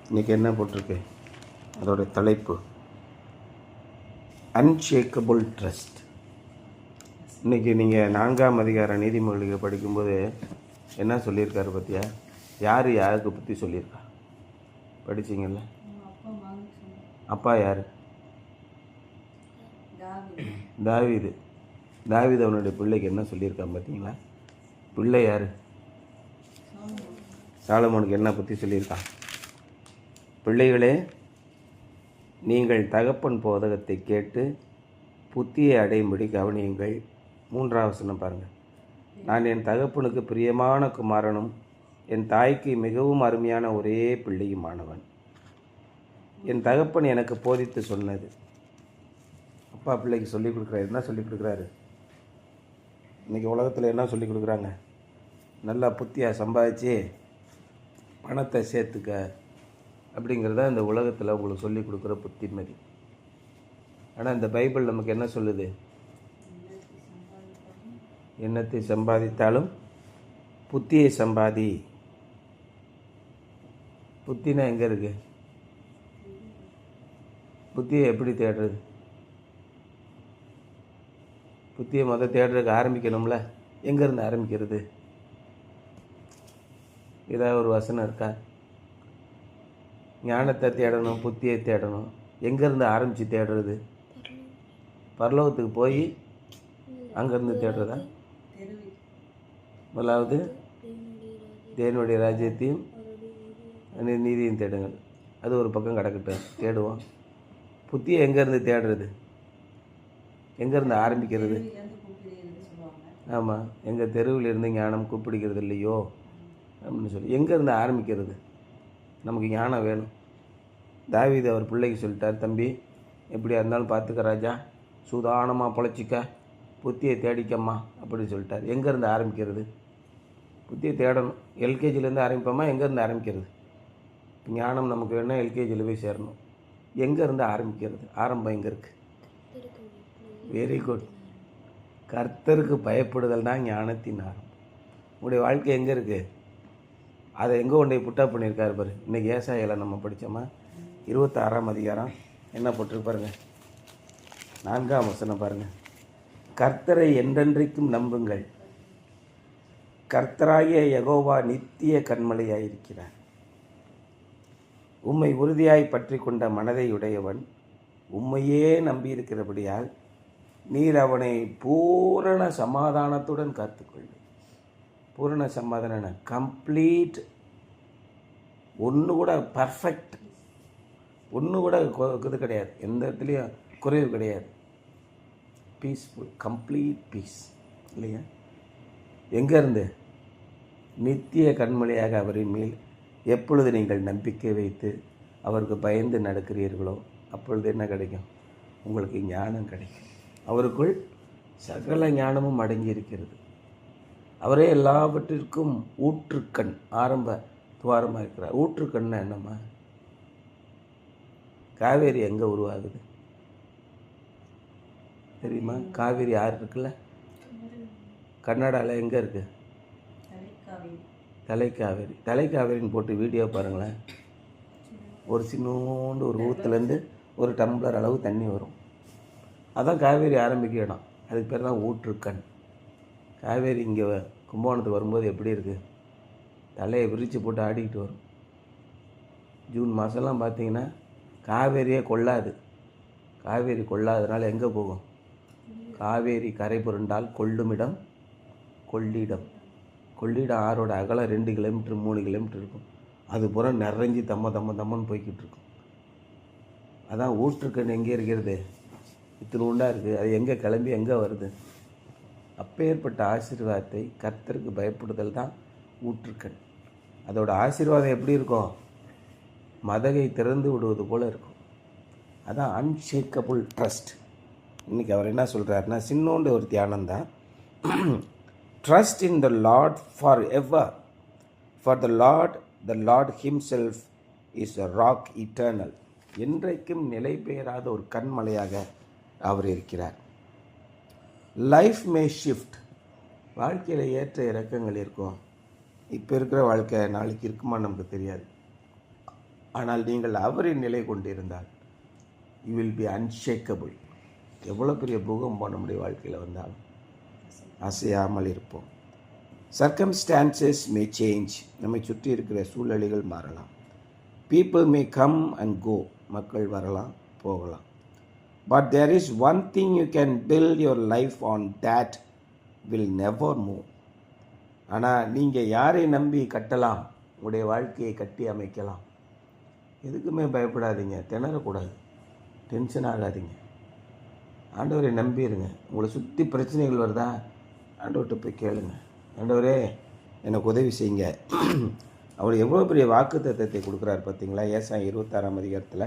இன்றைக்கி என்ன போட்டிருக்கு? அதோட தலைப்பு அன்ஷேக்கபிள் ட்ரஸ்ட். இன்றைக்கி நீங்கள் 4ஆம் அதிகார நீதிமொழிகளை படிக்கும்போது என்ன சொல்லியிருக்காரு பார்த்தியா? யார் யாருக்கு பற்றி சொல்லியிருக்கா? படிச்சிங்கல்ல? அப்பா யார்? தாவீது. தாவீது அவனுடைய பிள்ளைக்கு என்ன சொல்லியிருக்கான் பார்த்தீங்களா? பிள்ளை யார்? சாலமோனுக்கு என்ன பற்றி சொல்லியிருக்கான்? பிள்ளைகளே, நீங்கள் தகப்பன் போதகத்தை கேட்டு புத்தியை அடையும்படி கவனியுங்கள். 3ஆம் வசனம் பாருங்கள். நான் என் தகப்பனுக்கு பிரியமான குமாரனும் என் தாய்க்கு மிகவும் அருமையான ஒரே பிள்ளையுமானவன். என் தகப்பன் எனக்கு போதித்து சொன்னது. அப்பா பிள்ளைக்கு சொல்லிக் கொடுக்குறாரு. என்ன சொல்லிக் கொடுக்குறாரு? இன்றைக்கி உலகத்தில் என்ன சொல்லிக் கொடுக்குறாங்க? நல்லா புத்தியாக சம்பாதிச்சு பணத்தை சேர்த்துக்க அப்படிங்கிறத இந்த உலகத்தில் உங்களுக்கு சொல்லிக் கொடுக்குற புத்திமதி. ஆனால் இந்த பைபிள் நமக்கு என்ன சொல்லுது? எண்ணத்தை சம்பாதித்தாலும் புத்தியை சம்பாதி. புத்தினா எங்கே இருக்குது? புத்தியை எப்படி தேடுறது? புத்தியை தேடுறதுக்கு ஆரம்பிக்கணும்ல. எங்கேருந்து ஆரம்பிக்கிறது? ஏதாவது ஒரு வசனம் இருக்கா? ஞானத்தை தேடணும், புத்தியை தேடணும். எங்கேருந்து ஆரம்பித்து தேடுறது? பரலோகத்துக்கு போய் அங்கேருந்து தேடுறதா? முதலாவது தேவனுடைய ராஜ்யத்தையும் நீதியும் தேடுங்கள். அது ஒரு பக்கம் கிடக்கட்டும், தேடுவோம். புத்தியை எங்கேருந்து தேடுறது? எங்கேருந்து ஆரம்பிக்கிறது? ஆமாம், எங்கள் தெருவில் இருந்து ஞானம் கூப்பிடுகிறது இல்லையோ அப்படின்னு சொல்லி எங்கேருந்து ஆரம்பிக்கிறது? நமக்கு ஞானம் வேணும். தாவீது அவர் பிள்ளைக்கு சொல்லிட்டார், தம்பி எப்படியா இருந்தாலும் பார்த்துக்க ராஜா, சூதானமாக பொழைச்சிக்க, புத்தியை தேடிக்கம்மா அப்படின்னு சொல்லிட்டார். எங்கேருந்து ஆரம்பிக்கிறது? புத்தியை தேடணும். எல்கேஜிலேருந்து ஆரம்பிப்போமா? எங்கேருந்து ஆரம்பிக்கிறது? ஞானம் நமக்கு வேணும், எல்கேஜியில் போய் சேரணும். எங்கேருந்து ஆரம்பிக்கிறது? ஆரம்பம் எங்கே இருக்குது? Very good. கர்த்தருக்கு பயப்படுதல் தான் ஞானத்தின் ஆரம்பம். உங்களுடைய வாழ்க்கை எங்கே இருக்குது? அதை எங்கே கொண்டு போய் புட்டா பண்ணியிருக்காரு பாரு. இன்றைக்கி ஏசாயால நம்ம படித்தோமா? 26ஆம் அதிகாரம் என்ன போட்டிருக்கு பாருங்கள். 4ஆம் வசனம் பாருங்கள். கர்த்தரை என்றென்றைக்கும் நம்புங்கள், கர்த்தராகிய யெகோவா நித்திய கன்மலையாயிருக்கிறார். உம்மை உறுதியாய் பற்றி கொண்ட மனதை உடையவன் உம்மையே நம்பியிருக்கிறபடியால் நீர் அவனை பூரண சமாதானத்துடன் காத்துக்கொள். பூரண சமாதானம், கம்ப்ளீட். ஒன்று கூட பர்ஃபெக்ட், ஒன்று கூட இது கிடையாது, எந்த இடத்துலையும் குறைவு கிடையாது. பீஸ்ஃபுல், கம்ப்ளீட் பீஸ் இல்லையா? எங்கேருந்து? நித்திய கண்மலையாக அவரின் மேல் எப்பொழுது நீங்கள் நம்பிக்கை வைத்து அவருக்கு பயந்து நடக்கிறீர்களோ அப்பொழுது என்ன கிடைக்கும்? உங்களுக்கு ஞானம் கிடைக்கும். அவருக்குள் சகல ஞானமும் அடங்கி இருக்கிறது. அவரே எல்லாவற்றிற்கும் ஊற்றுக்கண், ஆரம்ப துவாரமாக இருக்கிறார். ஊற்றுக்கண்ணை என்னம்மா? காவேரி எங்கே உருவாகுது தெரியுமா? காவேரி ஆறு இருக்குல்ல, கர்நாடகாவில் எங்கே இருக்குது? தலைக்காவேரி. தலைக்காவேரின்னு போட்டு வீடியோ பாருங்களேன். ஒரு சின்னோண்டு ஒரு ஊற்றுலேருந்து ஒரு டம்ளர் அளவு தண்ணி வரும். அதான் காவேரி ஆரம்பிக்க இடம். அதுக்கு பேர் தான் ஊற்றுக்கண். காவேரி இங்கே கும்பகோணத்துக்கு வரும்போது எப்படி இருக்குது? தலையை விரித்து போட்டு ஆடிக்கிட்டு வரும். ஜூன் மாதம்லாம் பார்த்திங்கன்னா காவேரியே கொள்ளாது. காவேரி கொள்ளாததுனால எங்கே போகும்? காவேரி கரை புரண்டால் கொள்ளுமிடம் கொள்ளிடம். கொள்ளிடம் ஆறோட அகலம் 2 கிலோமீட்டர் 3 கிலோமீட்டர் இருக்கும். அது புறம் நிறைஞ்சி தம்மன்னு போய்கிட்டு இருக்கும். அதான் ஊற்றுக்கண் எங்கே இருக்கிறது? இத்தினூண்டாக இருக்குது. அது எங்கே கிளம்பி எங்கே வருது? அப்பேற்பட்ட ஆசீர்வாதத்தை, கர்த்தருக்கு பயப்படுதல் தான் ஊற்றுக்கண். அதோட ஆசீர்வாதம் எப்படி இருக்கும்? மதகை திறந்து விடுவது போல் இருக்கும். அதான் அன்ஷேக்கபிள் ட்ரஸ்ட். இன்றைக்கி அவர் என்ன சொல்கிறாருன்னா, சின்னோண்டு ஒரு தியானம் தான். Trust in the Lord for ever, for the Lord himself is a rock eternal. என்றைக்கும் நிலை பெயராத ஒரு கண்மலையாக அவர் இருக்கிறார். லைஃப் மே ஷிஃப்ட். வாழ்க்கையில் ஏற்ற இறக்கங்கள் இருக்கும். இப்போ இருக்கிற வாழ்க்கை நாளைக்கு இருக்குமா நமக்கு தெரியாது. ஆனால் நீங்கள் அவரின் நிலை கொண்டிருந்தால் யூ வில் பி அன்ஷேக்கபிள். எவ்வளோ பெரிய பூகம்பம் நம்முடைய வாழ்க்கையில் வந்தாலும் அசையாமல் இருப்போம். சர்க்கம்ஸ்டான்சஸ் மே சேஞ்ச், நம்மை சுற்றி இருக்கிற சூழ்நிலைகள் மாறலாம். People may come and go, மக்கள் வரலாம் போகலாம். But there is one thing you can build your life on, that will never move. ஆனால் நீங்கள் யாரை நம்பி கட்டலாம், உங்களுடைய வாழ்க்கையை கட்டி அமைக்கலாம். எதுக்குமே பயப்படாதீங்க, திணறக்கூடாது, டென்ஷன் ஆகாதீங்க. ஆண்டவரை நம்பிடுங்க. உங்களை சுற்றி பிரச்சனைகள் வருதா, ஆண்டவர்கிட்ட போய் கேளுங்க. ஆண்டவரே எனக்கு உதவி செய்யுங்க. அவர் எவ்வளோ பெரிய வாக்கு தத்தத்தை கொடுக்குறாரு பார்த்தீங்களா? ஏசாயா 26ஆம் அதிகாரத்தில்,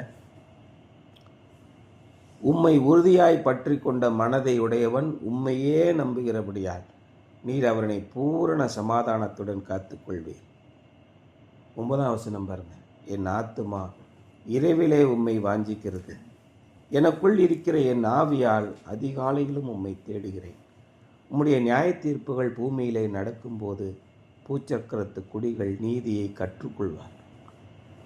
உம்மை உறுதியாய் பற்றி கொண்ட மனதை உடையவன் உம்மையே நம்புகிறபடியால் நீர் அவனை பூரண சமாதானத்துடன் காத்துக்கொள்வீர். 9ஆம் வசனம் பாருங்க. என் ஆத்துமா இரவிலே உம்மை வாஞ்சிக்கிறது, எனக்குள் இருக்கிற என் ஆவியால் அதிகாலையிலும் உம்மை தேடுகிறேன். உம்முடைய நியாய தீர்ப்புகள் பூமியிலே நடக்கும்போது பூச்சக்கரத்து குடிகள் நீதியை கற்றுக்கொள்வார்.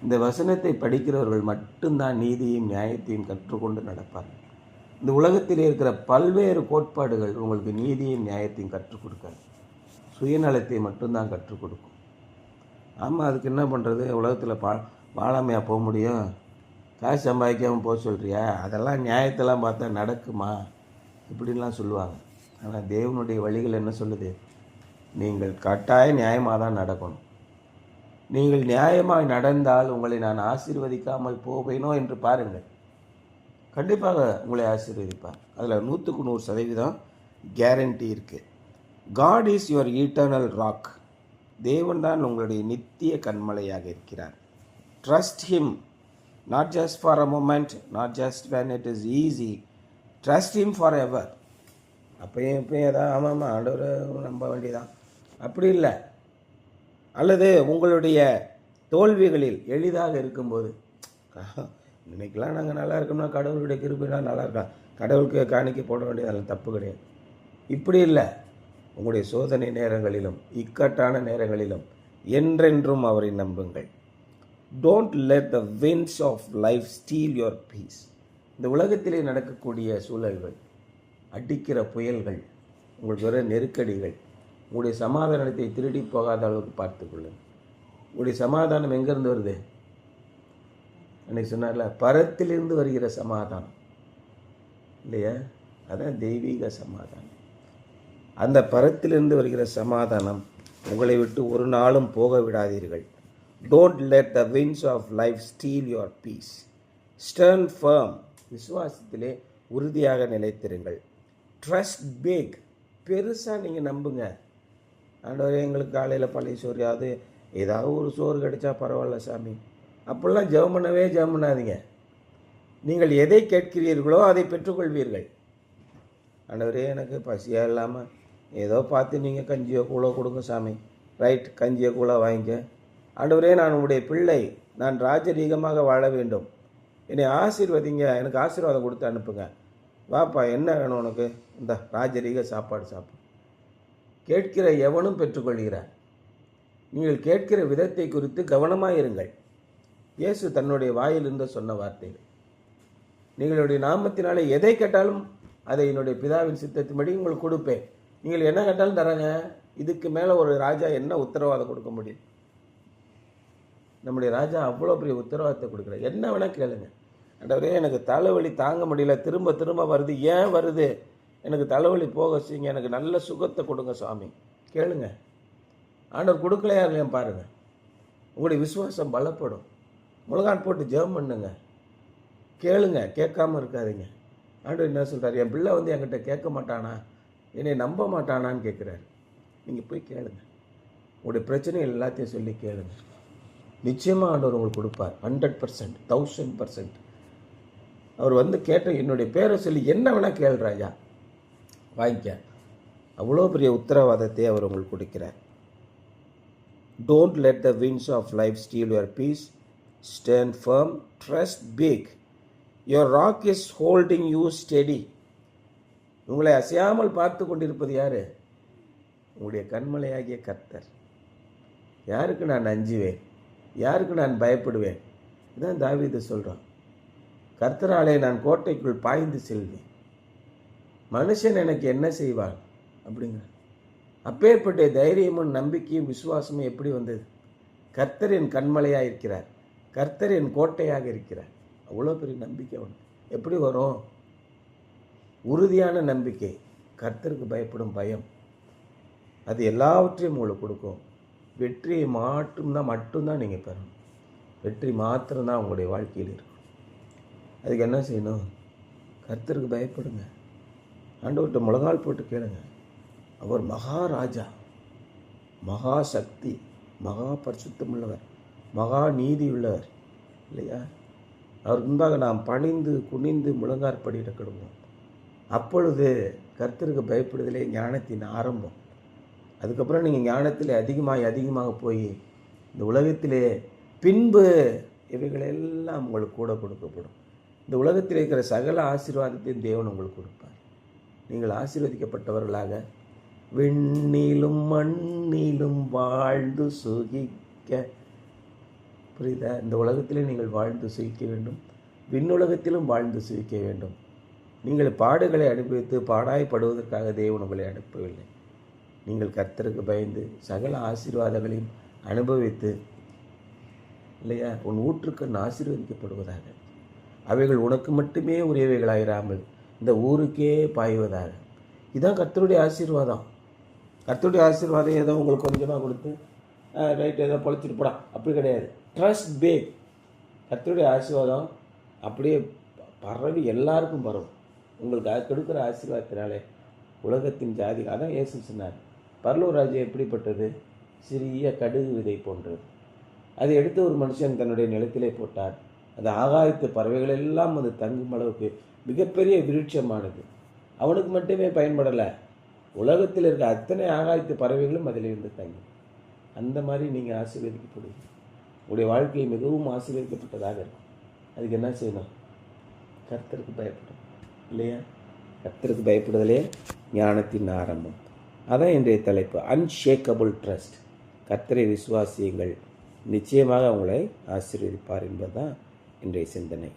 இந்த வசனத்தை படிக்கிறவர்கள் மட்டும்தான் நீதியையும் நியாயத்தையும் கற்றுக்கொண்டு நடப்பார்கள். இந்த உலகத்தில் இருக்கிற பல்வேறு கோட்பாடுகள் உங்களுக்கு நீதியையும் நியாயத்தையும் கற்றுக் கொடுக்காது, சுயநலத்தை மட்டும்தான் கற்றுக் கொடுக்கும். ஆமாம், அதுக்கு என்ன பண்ணுறது? உலகத்தில் வாழாமையாக போக முடியும்? காசு சம்பாதிக்காமல் போக சொல்கிறியா? அதெல்லாம் நியாயத்தெல்லாம் பார்த்தா நடக்குமா? இப்படின்லாம் சொல்லுவாங்க. ஆனால் தேவனுடைய வழிகள் என்ன சொல்லுது? நீங்கள் கட்டாய நியாயமாக தான் நடக்கணும். நீங்கள் நியாயமாக நடந்தால் உங்களை நான் ஆசீர்வதிக்காமல் போவேனோ என்று பாருங்கள். கண்டிப்பாக உங்களை ஆசீர்வதிப்பார். அதில் 100% கேரண்டி இருக்குது. God is your eternal rock. தேவன் தான் உங்களுடைய நித்திய கண்மலையாக இருக்கிறார். Trust him, not just for a moment, not just when it is easy. Trust him for ever. அப்பயும் ஏதாவது ஆமாம்மா ஆண்டவரை நம்ப வேண்டியதான், அப்படி இல்லை. அல்லது உங்களுடைய தோல்விகளில் எளிதாக இருக்கும்போது, இன்னைக்கெல்லாம் நாங்கள் நல்லா இருக்கோம்னா கடவுளுடைய கிருபைனா நல்லா இருக்கான், கடவுளுக்கு காணிக்கை போட வேண்டியது அதில் தப்பு கிடையாது. இப்படி இல்லை. உங்களுடைய சோதனை நேரங்களிலும் இக்கட்டான நேரங்களிலும் என்றென்றும் அவரை நம்புங்கள். Don't let the winds of life steal your peace. இந்த உலகத்திலே நடக்கக்கூடிய சூழல்கள், அடிக்கிற புயல்கள், உங்களுக்கு வர நெருக்கடிகள் உங்களுடைய சமாதானத்தை திருடி போகாத அளவுக்கு பார்த்துக்கொள்ளுங்கள். உங்களுடைய சமாதானம் எங்கேருந்து வருது? அன்னைக்கு சொன்னார்ல, பரத்திலிருந்து வருகிற சமாதானம் இல்லையா? அதான் தெய்வீக சமாதானம். அந்த பரத்திலிருந்து வருகிற சமாதானம் உங்களை விட்டு ஒரு நாளும் போக விடாதீர்கள். Don't let the winds of life steal your peace. Stern firm. விசுவாசத்திலே உறுதியாக நிலைத்திருங்கள். Trust big. பெருசாக நீங்கள் நம்புங்க. ஆண்டவரே எங்களுக்கு காலையில் பழைய சோறு, ஏதாவது ஒரு சோறு கிடைச்சா பரவாயில்ல சாமி, அப்படிலாம் ஜெபம் பண்ணாதீங்க. நீங்கள் எதை கேட்கிறீர்களோ அதை பெற்றுக்கொள்வீர்கள். ஆண்டவரே எனக்கு பசியாக இல்லாமல் ஏதோ பார்த்து நீங்கள் கஞ்சியோ கூழோ கொடுங்க சாமி. ரைட், கஞ்சியோ கூழோ வாங்கிக்க. ஆண்டவரே நான் உங்களுடைய பிள்ளை, நான் ராஜரீகமாக வாழ வேண்டும், என்னை ஆசீர்வதிங்க, எனக்கு ஆசீர்வாதம் கொடுத்து அனுப்புங்க. வாப்பா என்ன வேணும் உனக்கு? இந்த ராஜரீக சாப்பாடு சாப்பிடு. கேட்கிற எவனும் பெற்றுக்கொள்கிறார். நீங்கள் கேட்கிற விதத்தை குறித்து கவனமாக இருங்கள். இயேசு தன்னுடைய வாயிலிருந்து சொன்ன வார்த்தைகள். நீங்களுடைய நாமத்தினாலே எதை கேட்டாலும் அதை என்னுடைய பிதாவின் சித்தத்தின்படி உங்களுக்கு கொடுப்பேன். நீங்கள் என்ன கேட்டாலும் தராங்க. இதுக்கு மேலே ஒரு ராஜா என்ன உத்தரவாதம் கொடுக்க முடியும்? நம்முடைய ராஜா அவ்வளோ பெரிய உத்தரவாதத்தை கொடுக்குறார். என்ன வேணால் கேளுங்க. ஆண்டவரே எனக்கு தலைவலி தாங்க முடியல, திரும்ப திரும்ப வருது, ஏன் வருது? எனக்கு தலைவலி போக செய்யுங்க, எனக்கு நல்ல சுகத்தை கொடுங்க சாமி. கேளுங்க. ஆண்டவர் கொடுக்கலையா இல்லையா பாருங்கள். உங்களுடைய விசுவாசம் பலப்படும். முழங்கால் போட்டு ஜெபம் பண்ணுங்க, கேளுங்க, கேட்காம இருக்காதீங்க. ஆண்டவர் என்ன சொல்கிறார்? என் பிள்ளை என்கிட்ட கேட்க மாட்டானா, என்னை நம்ப மாட்டானான்னு கேட்குறாரு. நீங்கள் போய் கேளுங்க. உங்களுடைய பிரச்சனைகள் எல்லாத்தையும் சொல்லி கேளுங்க. நிச்சயமாக ஆண்டவர் உங்களுக்கு கொடுப்பார். 100%, 1000%. அவர் கேட்ட என்னுடைய பேரை சொல்லி என்ன வேணால் கேள் ராஜா, வாங்கிக்க. அவ்வளோ பெரிய உத்தரவாதத்தை அவர் உங்களுக்கு கொடுக்கிறார். Don't let the winds of life steal your peace. Stand firm. Trust big. Your rock is holding you steady. உங்களை அசையாமல் பார்த்து கொண்டிருப்பது யார்? உங்களுடைய கண்மலையாகிய கர்த்தர். யாருக்கு நான் அஞ்சுவேன்? யாருக்கு நான் பயப்படுவேன்? இதான் தாவீது சொல்கிறான். கர்த்தராலே நான் கோட்டைக்குள் பாய்ந்து செல்வேன், மனுஷன் எனக்கு என்ன செய்வான் அப்படிங்கிற. அப்பேற்பட்ட தைரியமும் நம்பிக்கையும் விசுவாசமும் எப்படி வந்தது? கர்த்தர் என் கண்மலையாக இருக்கிறார், கர்த்தர் என் கோட்டையாக இருக்கிறார். அவ்வளோ பெரிய நம்பிக்கை அவனுக்கு எப்படி வரும்? உறுதியான நம்பிக்கை. கர்த்தருக்கு பயப்படும் பயம் அது எல்லாவற்றையும் உங்களுக்கு கொடுக்கும். வெற்றியை மட்டும்தான் நீங்கள் பெறணும். வெற்றி மாத்திரம்தான் உங்களுடைய வாழ்க்கையில் இருக்கும். அதுக்கு என்ன செய்யணும்? கர்த்தருக்கு பயப்படுங்க. ஆண்டவர்கிட்ட முழங்கால் போட்டு கேளுங்க. அவர் மகாராஜா, மகா சக்தி, மகா பரிசுத்தம் உள்ளவர், மகா நீதி உள்ளவர் இல்லையா? அவருக்கு முன்பாக நாம் பணிந்து குனிந்து முழங்காற்படியிட கிடுவோம். அப்பொழுது கர்த்தருக்கு பயப்படுதலே ஞானத்தின் ஆரம்பம். அதுக்கப்புறம் நீங்கள் ஞானத்தில் அதிகமாக போய் இந்த உலகத்திலே பின்பு இவைகளெல்லாம் உங்களுக்கு கூட கொடுக்கப்படும். இந்த உலகத்தில் இருக்கிற சகல ஆசீர்வாதத்தையும் தேவன் உங்களுக்கு கொடுப்பார். நீங்கள் ஆசீர்வதிக்கப்பட்டவர்களாக விண்ணிலும் மண்ணிலும் வாழ்ந்து சுகிக்க. புரியுதா? இந்த உலகத்திலே நீங்கள் வாழ்ந்து சுகிக்க வேண்டும், விண்ணுலகத்திலும் வாழ்ந்து சுகிக்க வேண்டும். நீங்கள் பாடுகளை அனுபவித்து பாடாய்ப்படுவதற்காக தேவன் உங்களை அனுப்பவில்லை. நீங்கள் கர்த்தருக்கு பயந்து சகல ஆசீர்வாதங்களையும் அனுபவித்து இல்லையா, உன் ஊற்றுக்கண் ஆசீர்வதிக்கப்படுவதாக. அவைகள் உனக்கு மட்டுமே உரியவைகளாயிராமல் இந்த ஊருக்கே பாய்வதாக. இதுதான் கர்த்தருடைய ஆசீர்வாதம். கர்த்தருடைய ஆசீர்வாதம் ஏதோ உங்களுக்கு கொஞ்சமாக கொடுத்து ரைட் ஏதோ பொழைச்சிட்டு போடா அப்படி கிடையாது. Trust back. கர்த்தருடைய ஆசீர்வாதம் அப்படியே பரவி எல்லாருக்கும் பரவும். உங்களுக்கு கொடுக்குற ஆசீர்வாதத்தினாலே உலகத்தின் ஜாதி. அதான் இயேசு சொன்னார், பரலோக ராஜ்யம் எப்படிப்பட்டது? சிறிய கடுகு விதை போன்றது. அதை எடுத்து ஒரு மனுஷன் தன்னுடைய நிலத்திலே போட்டார். அது ஆகாயத்து பறவைகள் எல்லாம் அது தங்கும் அளவுக்கு மிகப்பெரிய விருட்சமானது. அவனுக்கு மட்டுமே பயன்படலை, உலகத்தில் இருக்க அத்தனை ஆகாயத்து பறவைகளும் அதிலிருந்து தங்கும். அந்த மாதிரி நீங்கள் ஆசீர்வதிக்கப்படுவீங்க. உங்களுடைய வாழ்க்கை மிகவும் ஆசீர்வதிக்கப்பட்டதாக இருக்கும். அதுக்கு என்ன செய்யணும்? கர்த்தருக்கு பயப்படும் இல்லையா? கர்த்தருக்கு பயப்படுதலே ஞானத்தின் ஆரம்பம். அதான் இன்றைய தலைப்பு, அன்ஷேக்கபிள் ட்ரஸ்ட். கர்த்தரை விசுவாசியுங்கள், நிச்சயமாக உங்களை ஆசீர்வதிப்பார் என்பதுதான் இன்றைய சிந்தனை.